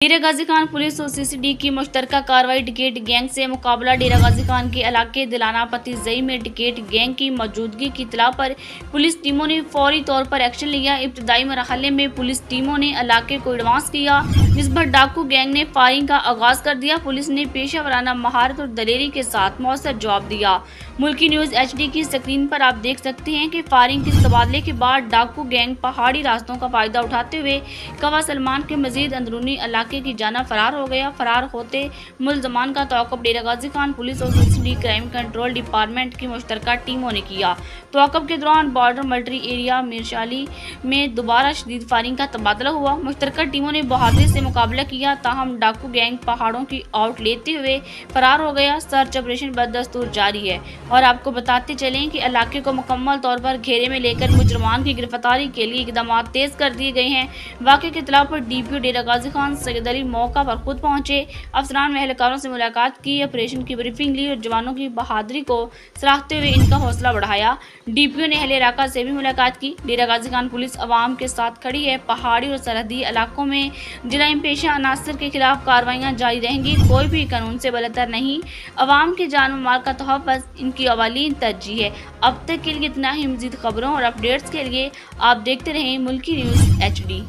डेरा Ghazi Khan police और CCD की मुश्तरका कार्रवाई टिकट गैंग से मुकाबला। डेरा गाजी खान के इलाके दिलाना पति जई में टिकट गैंग की मौजूदगी की इत्तला पर पुलिस टीमों ने फौरी तौर पर एक्शन लिया। इब्तदाई मरहले में पुलिस टीमों ने इलाके को एडवांस किया, जिस पर डाकू गैंग ने फायरिंग का आगाज कर दिया। पुलिस ने पेशा वराना महारत और दलेरी के साथ मौसर जवाब दिया। मुल्की न्यूज़ HD की स्क्रीन पर आप देख सकते हैं कि फायरिंग के तबादले के बाद डाकू गैंग पहाड़ी रास्तों का फायदा उठाते हुए कवा सलमान के मजीद अंदरूनी इलाके की जाना फरार हो गया। फरार होते मुलजमान का तौक़ुफ़ डेरा गाजी खान पुलिस और सीसीडी क्राइम कंट्रोल डिपार्टमेंट की मुश्तरका टीमों ने किया। तौक़ुफ़ के दौरान बॉर्डर मिलिट्री एरिया मीरशाली में दोबारा शदीद फायरिंग का तबादला हुआ। मुश्तरका टीमों ने बहादुरी से मुकाबला किया, ताहम डाकू गैंग पहाड़ों की आउट लेते हुए फरार हो गया। सर्च ऑपरेशन बदस्तूर जारी है और आपको बताते चलें कि इलाके को मुकम्मल तौर पर घेरे में लेकर मुजरमान की गिरफ्तारी के लिए इकदाम तेज कर दिए गए हैं। वाक़े की इत्तला पर DPO डेरा गाजी खान सैयद अली मौका पर खुद पहुंचे, अफसरान व एहलकारों से मुलाकात की, ऑपरेशन की ब्रीफिंग ली और जवानों की बहादुरी को सराहते हुए इनका हौसला बढ़ाया। DPO ने अहले इलाका से भी मुलाकात की। डेरा गाजी खान पुलिस अवाम के साथ खड़ी है। पहाड़ी और सरहदी इलाकों में जराइम पेशा अनासर के खिलाफ कार्रवाइयाँ जारी रहेंगी। कोई भी कानून से बलतर नहीं, अवाम के जान व माल का तहफ़्फ़ुज़ इनकी अवालीन तरजीह है। अब तक के लिए इतना ही। मज़ीद खबरों और अपडेट्स के लिए आप देखते रहें मुल्की न्यूज़ HD।